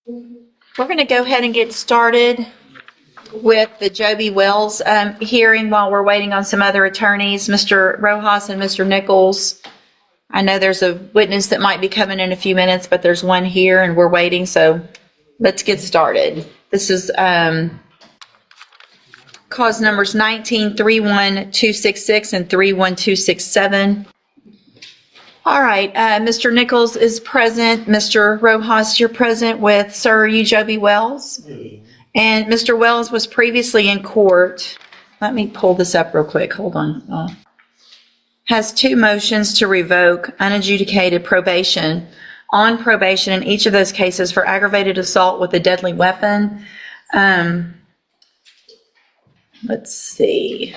We're going to go ahead and get started with the Joby Wells hearing while we're waiting on some other attorneys, Mr. Rojas and Mr. Nichols. I know there's a witness that might be coming in a few minutes, but there's one here and we're waiting, so let's get started. This is cause numbers 19-31266 and 31267. All right, Mr. Nichols is present. Mr. Rojas, you're present with Sir Joby Wells. And Mr. Wells was previously in court. Let me pull this up real quick. Hold on. Has two motions to revoke unadjudicated probation on probation in each of those cases for aggravated assault with a deadly weapon. Let's see.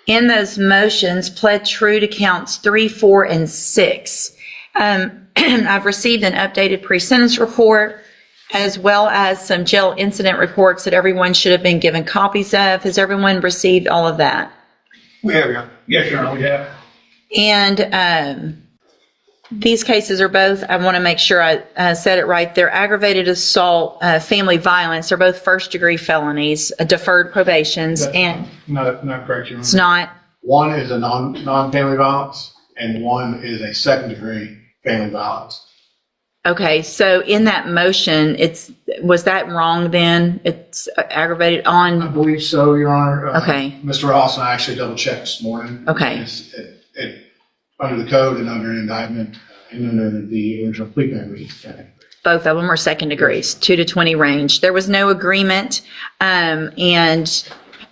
In those motions, pled true to counts 3, 4, and 6. I've received an updated pre-sentence report as well as some jail incident reports that everyone should have been given copies of. Has everyone received all of that? We have, yeah. Yes, Your Honor, we have. And these cases are both, I want to make sure I said it right, they're aggravated assault, family violence. They're both first-degree felonies, deferred probations. That's and not correct, Your Honor. it's not. One is a non-family violence, and one is a second-degree family violence. Okay, so in that motion, was that wrong then? It's aggravated I on, believe so, Your Honor. Okay. Mr. Ross and I actually double-checked this morning. Okay. Under the code and under indictment and under the original plea agreement. both of them are second degrees, 2 to 20 range. There was no agreement. And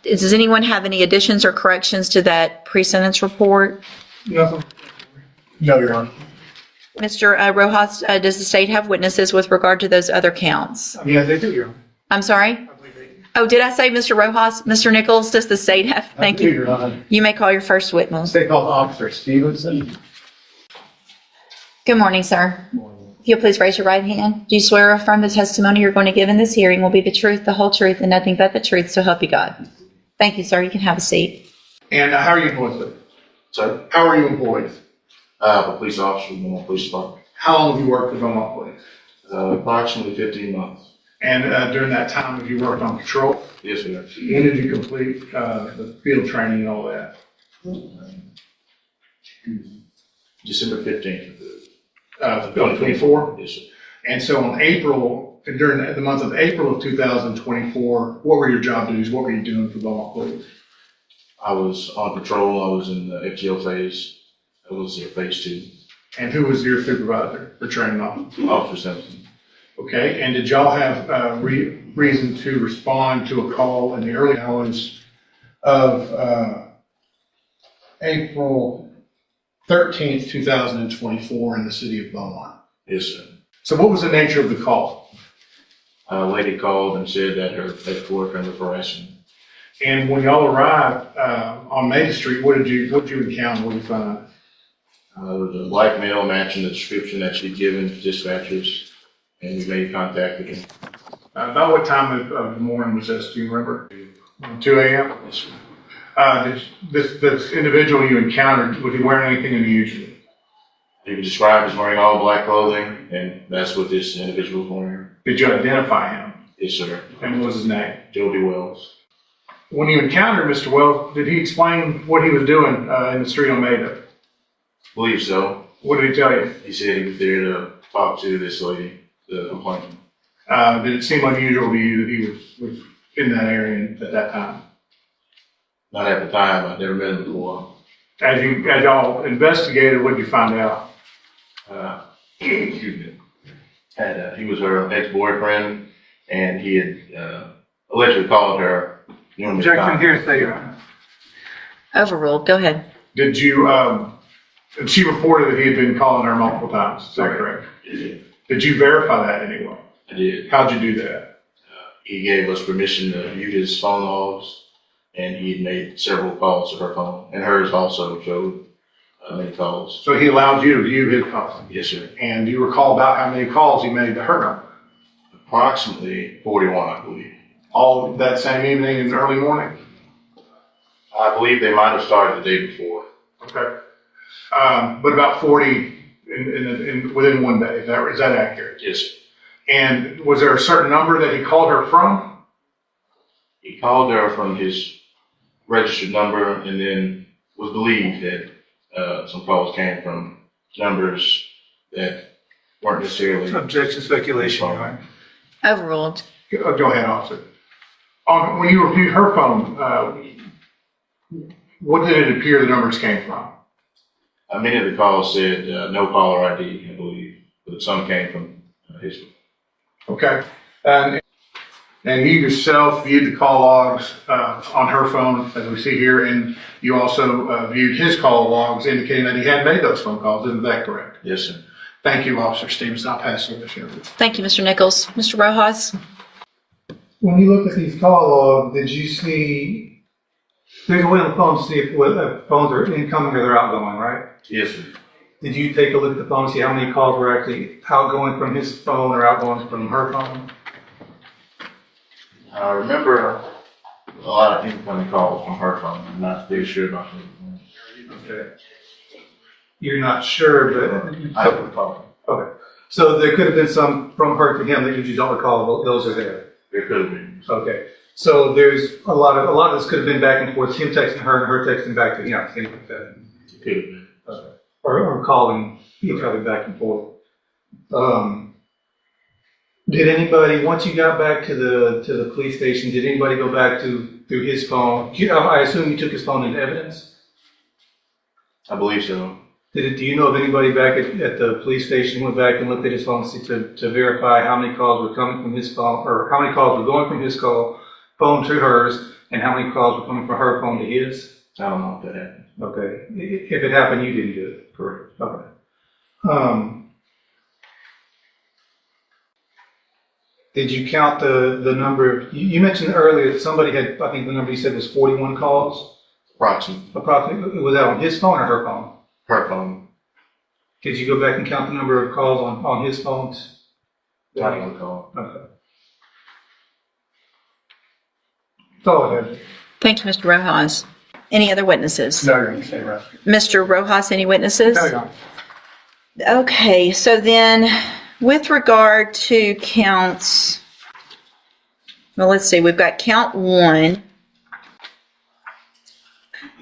does anyone have any additions or corrections to that pre-sentence report? Nothing. No, Your Honor. Mr. Rojas, does the state have witnesses with regard to those other counts? Yeah, they do, Your Honor. I'm sorry? I believe they do. Oh, did I say Mr. Rojas? Mr. Nichols, does the state have? Thank I do, you. Your Honor. You may call your first witness. State called Officer Stevenson. Good morning, sir. If you'll please raise your right hand. Do you swear or affirm the testimony you're going to give in this hearing will be the truth, the whole truth, and nothing but the truth, so help you God? Thank you, sir. You can have a seat. And how are you employed, sir? Sir, How are you employed? I'm a police officer in the police department. How long have you worked for Beaumont Police? Approximately 15 months. And during that time, have you worked on patrol? Yes, sir. When did you complete the field training and all that? December 15th. 2024? Yes, sir. And so during the month of April of 2024, what were your job duties? What were you doing for Beaumont Police? I was on patrol. I was in the FGO phase. I was in phase 2. And who was your supervisor or training officer? Officer Simpson. Okay, and did y'all have reason to respond to a call in the early hours of April 13th, 2024 in the city of Beaumont? Yes, sir. So what was the nature of the call? A lady called and said that her ex-boyfriend was harassing her. And when y'all arrived on Main Street, what did you encounter? What did you find? There was a black male matching the description that she'd given to dispatchers, and we made contact with him. About what time of the morning was this? Do you remember? 2 a.m.? Yes, sir. This individual you encountered, was he wearing anything unusual? He was described as wearing all black clothing, and that's what this individual was wearing. Did you identify him? Yes, sir. And what was his name? Joby Wells. When you encountered Mr. Wells, did he explain what he was doing in the street on Maida? Believe so. What did he tell you? He said he was there to talk to this lady, the complainant. Did it seem unusual to you that he was in that area at that time? Not at the time. I'd never met him before. As y'all investigated, what did you find out? Excuse me. He was her ex-boyfriend, and he had allegedly called her numerous times. hearsay. Overruled. Go ahead. Did you, and she reported that he had been calling her multiple times, is that correct? Yeah, Did you verify that anyway? I did. How'd you do that? He gave us permission to view his phone logs, and he had made several calls to her phone, and hers also showed many calls. So he allowed you to view his calls? Yes, sir. And do you recall about how many calls he made to her number? Approximately 41, I believe. All that same evening and early morning? I believe they might have started the day before. Okay. But about 40 within one day, is that accurate? Yes, sir. And was there a certain number that he called her from? He called her from his registered number, and then was believed that some calls came from numbers that weren't necessarily. Objection, speculation, Your Honor. Overruled. Go ahead, officer. When you reviewed her phone, what did it appear the numbers came from? Many of the calls said no caller ID, I believe, but some came from his. Okay. And you yourself viewed the call logs on her phone, as we see here, and you also viewed his call logs indicating that he had made those phone calls. Isn't that correct? Yes, sir. Thank you, Officer Stevens. I'll pass it to you. Thank you, Mr. Nichols. Mr. Rojas? When you look at these call logs, did you see, there's a way on the phone to see if phones are incoming or they're outgoing, right? Yes, sir. Did you take a look at the phone to see how many calls were actually outgoing from his phone or outgoing from her phone? I remember a lot of incoming calls from her phone. I'm not very sure about that. Okay. You're not sure, but. I don't recall. Okay. So there could have been some from her to him that you don't recall, those are there. There could have been. Okay. So there's a lot of this could have been back and forth, him texting her and her texting back to him, things like that. It could have been. Okay. Or calling each other back and forth. Did anybody, once you got back to the police station, did anybody go back through his phone? I assume you took his phone into evidence? I believe so. Do you know of anybody back at the police station who went back and looked at his phone to verify how many calls were coming from his phone, or how many calls were going from his phone to hers, and how many calls were coming from her phone to his? I don't know if that happened. Okay. If it happened, you didn't do it. Correct. Okay. Did you count the number of, you mentioned earlier that somebody had, I think the number you said was 41 calls? Approximately. Was that on his phone or her phone? Her phone. Did you go back and count the number of calls on his phone? I don't recall. Okay. That's all I have. Thank you, Mr. Rojas. Any other witnesses? No, you're saying right. Mr. Rojas, any witnesses? No, you're not. Okay, so then with regard to counts, well, let's see, we've got count 1.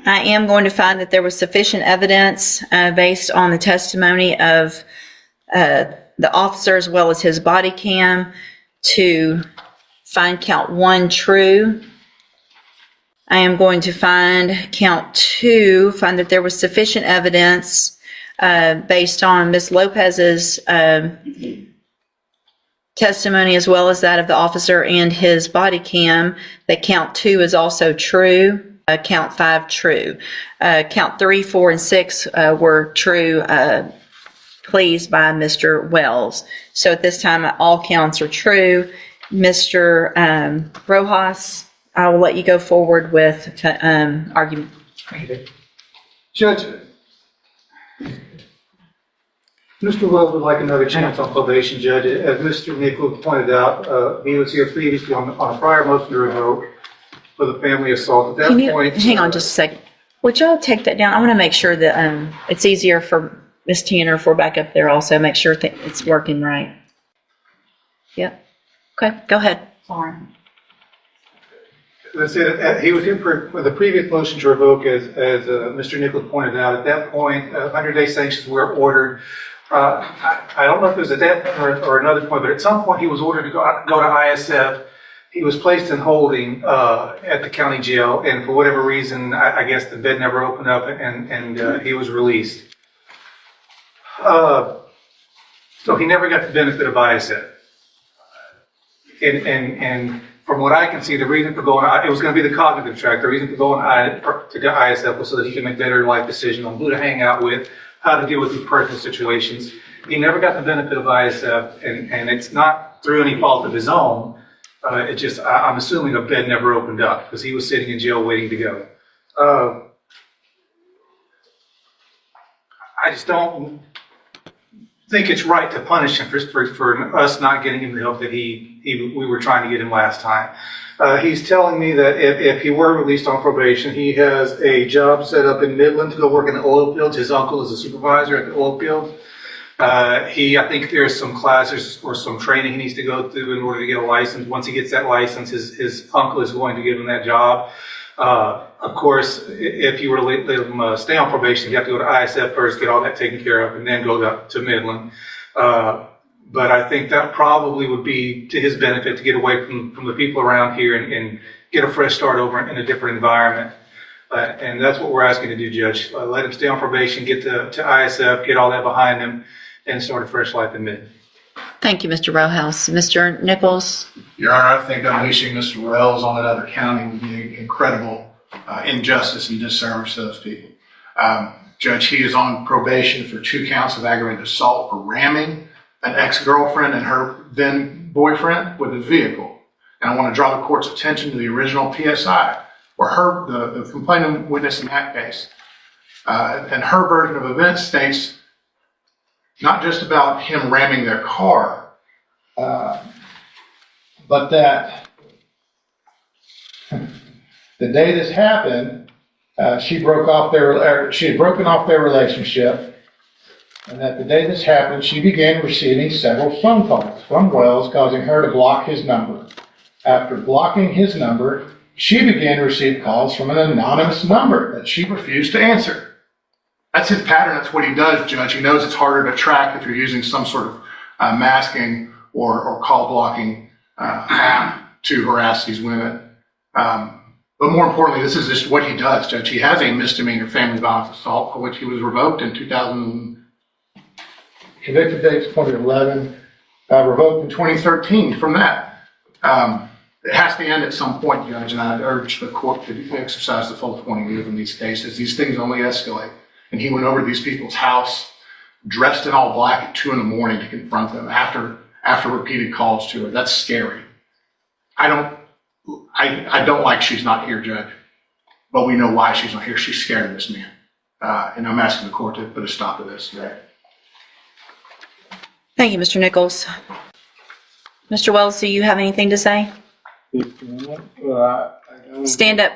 I am going to find that there was sufficient evidence based on the testimony of the officer as well as his body cam to find count 1 true. I am going to find count 2, find that there was sufficient evidence based on Ms. Lopez's testimony as well as that of the officer and his body cam, that count 2 is also true. Count 5 true. Count 3, 4, and 6 were true pleas by Mr. Wells. So at this time, all counts are true. Mr. Rojas, I will let you go forward with argument. Judge, Mr. Wells would like another chance on probation, Judge. As Mr. Nichols pointed out, he was here previously on a prior motion to revoke for the family assault. At that point, hang on just a second. Would y'all take that down? I want to make sure that it's easier for Ms. Tanner if we're back up there also. Make sure that it's working right. Yep. Okay, go ahead. Sorry. Let's say he was here for the previous motion to revoke, as Mr. Nichols pointed out. At that point, 100-day sanctions were ordered. I don't know if it was at that point or another point, but at some point he was ordered to go to ISF. He was placed in holding at the county jail, and for whatever reason, I guess the bed never opened up, and he was released. So he never got the benefit of ISF. And from what I can see, the reason for going, it was going to be the cognitive track. The reason for going to ISF was so that he could make better life decisions on who to hang out with, how to deal with his personal situations. He never got the benefit of ISF, and it's not through any fault of his own. It just, I'm assuming a bed never opened up because he was sitting in jail waiting to go. I just don't think it's right to punish him for us not getting him the help that we were trying to get him last time. He's telling me that if he were released on probation, he has a job set up in Midland to go work in the oil fields. His uncle is a supervisor at the oil field. I think there's some classes or some training he needs to go through in order to get a license. Once he gets that license, his uncle is going to give him that job. Of course, if you were to let him stay on probation, you have to go to ISF first, get all that taken care of, and then go to Midland. But I think that probably would be to his benefit to get away from the people around here and get a fresh start over in a different environment. And that's what we're asking to do, Judge. Let him stay on probation, get to ISF, get all that behind him, and start a fresh life in Midland. Thank you, Mr. Rojas. Mr. Nichols? Your Honor, I think unleashing Mr. Wells on another county would be incredible injustice and disservice to those people. Judge, he is on probation for 2 counts of aggravated assault for ramming an ex-girlfriend and her then boyfriend with his vehicle. And I want to draw the court's attention to the original PSI, where the complainant witness in that case, and her version of events states not just about him ramming their car, but that the day this happened, she had broken off their relationship, and that the day this happened, she began receiving several phone calls from Wells, causing her to block his number. After blocking his number, she began to receive calls from an anonymous number that she refused to answer. That's his pattern. That's what he does, Judge. He knows it's harder to track if you're using some sort of masking or call blocking app to harass these women. But more importantly, this is just what he does, Judge. He has a misdemeanor family violence assault for which he was revoked in 2000. Convicted date's 2011, revoked in 2013 from that. It has to end at some point, Judge, and I urge the court to exercise the full 20 years in these cases. These things only escalate. And he went over to these people's house, dressed in all black at 2 a.m. to confront them after repeated calls to her. That's scary. I don't like she's not here, Judge, but we know why she's not here. She's scared of this man. And I'm asking the court to put a stop to this today. Thank you, Mr. Nichols. Mr. Wells, do you have anything to say? Stand up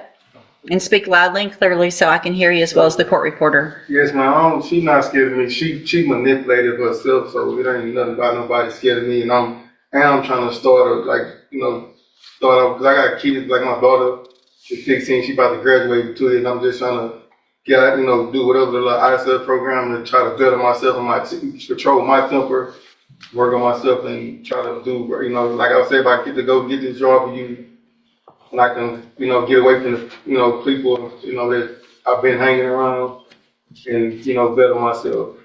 and speak loudly and clearly so I can hear you as well as the court reporter. Yes, ma'am. She's not scared of me. She manipulated herself, so it ain't nothing about nobody scared of me. And I'm trying to start off because I got kids like my daughter. She's 16. She about to graduate in 2 years. And I'm just trying to get out, do whatever the little ISF program to try to better myself and control my temper, work on myself, and try to do, like I said, if I get to go get this job for you, and I can, get away from the, people, that I've been hanging around and, better myself.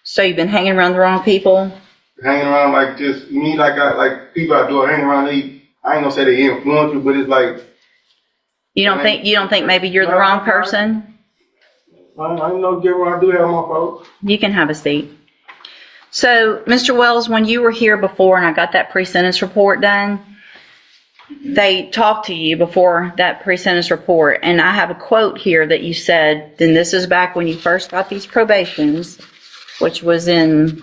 So you've been hanging around the wrong people? Hanging around like just me, like people I do hanging around, I ain't gonna say they influence me, but it's like. You don't think maybe you're the wrong person? I know, I do have my fault. You can have a seat. So, Mr. Wells, when you were here before and I got that pre-sentence report done, they talked to you before that pre-sentence report, and I have a quote here that you said, and this is back when you first got these probations, which was in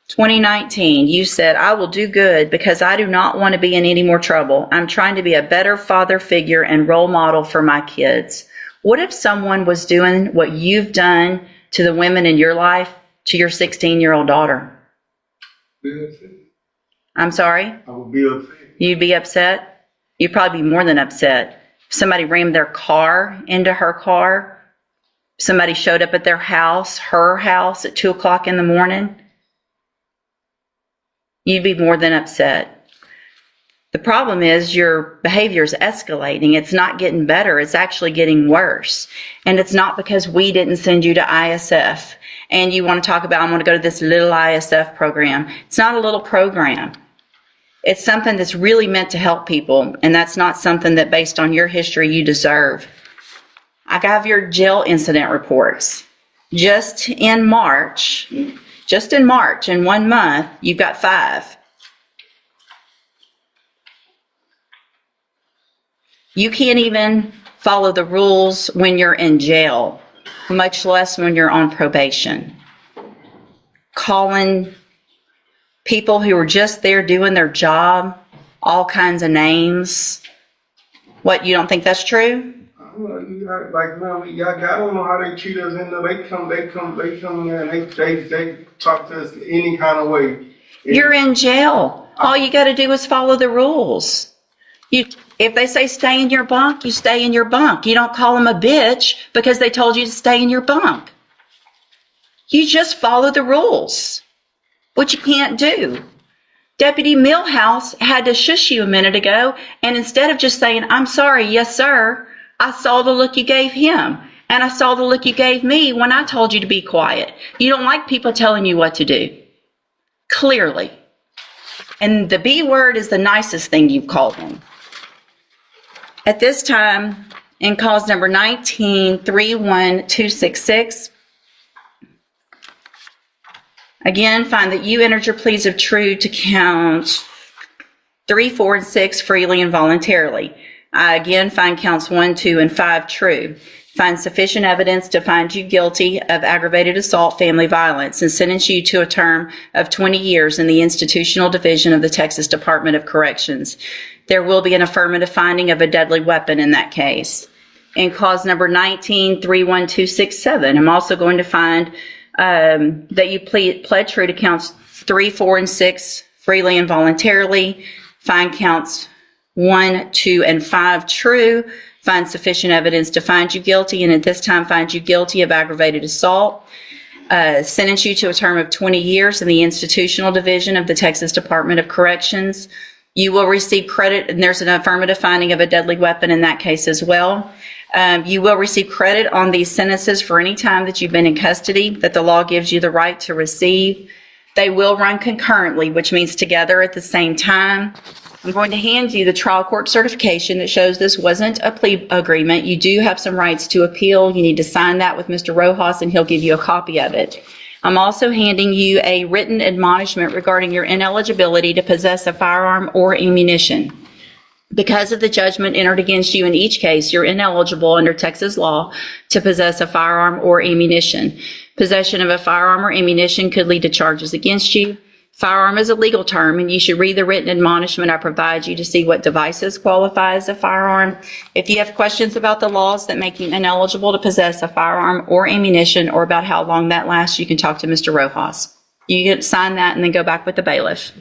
2019. You said, "I will do good because I do not want to be in any more trouble. I'm trying to be a better father figure and role model for my kids." What if someone was doing what you've done to the women in your life to your 16-year-old daughter? I'm sorry? I would be upset. You'd be upset? You'd probably be more than upset. If somebody rammed their car into her car, somebody showed up at their house, her house, at 2 o'clock in the morning, you'd be more than upset. The problem is your behavior is escalating. It's not getting better. It's actually getting worse. And it's not because we didn't send you to ISF. And you want to talk about, I'm going to go to this little ISF program. It's not a little program. It's something that's really meant to help people. And that's not something that, based on your history, you deserve. I have your jail incident reports. Just in March, in 1 month, you've got 5. You can't even follow the rules when you're in jail, much less when you're on probation. Calling people who are just there doing their job all kinds of names. What, you don't think that's true? Like, man, I don't know how they treat us in there. They come in there and they talk to us any kind of way. You're in jail. All you got to do is follow the rules. If they say stay in your bunk, you stay in your bunk. You don't call them a bitch because they told you to stay in your bunk. You just follow the rules, which you can't do. Deputy Millhouse had to shush you a minute ago, and instead of just saying, I'm sorry, yes, sir, I saw the look you gave him, and I saw the look you gave me when I told you to be quiet. You don't like people telling you what to do. Clearly. And the B word is the nicest thing you've called him. At this time, in cause number 19-31266, again, find that you entered your pleas of true to counts 3, 4, and 6 freely and voluntarily. I again find counts 1, 2, and 5 true. Find sufficient evidence to find you guilty of aggravated assault, family violence, and sentence you to a term of 20 years in the institutional division of the Texas Department of Corrections. There will be an affirmative finding of a deadly weapon in that case. In cause number 19-31267, I'm also going to find that you pled true to counts 3, 4, and 6 freely and voluntarily. Find counts 1, 2, and 5 true. Find sufficient evidence to find you guilty, and at this time find you guilty of aggravated assault. Sentence you to a term of 20 years in the institutional division of the Texas Department of Corrections. You will receive credit, and there's an affirmative finding of a deadly weapon in that case as well. You will receive credit on these sentences for any time that you've been in custody that the law gives you the right to receive. They will run concurrently, which means together at the same time. I'm going to hand you the trial court certification that shows this wasn't a plea agreement. You do have some rights to appeal. You need to sign that with Mr. Rojas, and he'll give you a copy of it. I'm also handing you a written admonishment regarding your ineligibility to possess a firearm or ammunition. Because of the judgment entered against you in each case, you're ineligible under Texas law to possess a firearm or ammunition. Possession of a firearm or ammunition could lead to charges against you. Firearm is a legal term, and you should read the written admonishment I provide you to see what devices qualify as a firearm. If you have questions about the laws that make you ineligible to possess a firearm or ammunition, or about how long that lasts, you can talk to Mr. Rojas. You can sign that and then go back with the bailiff.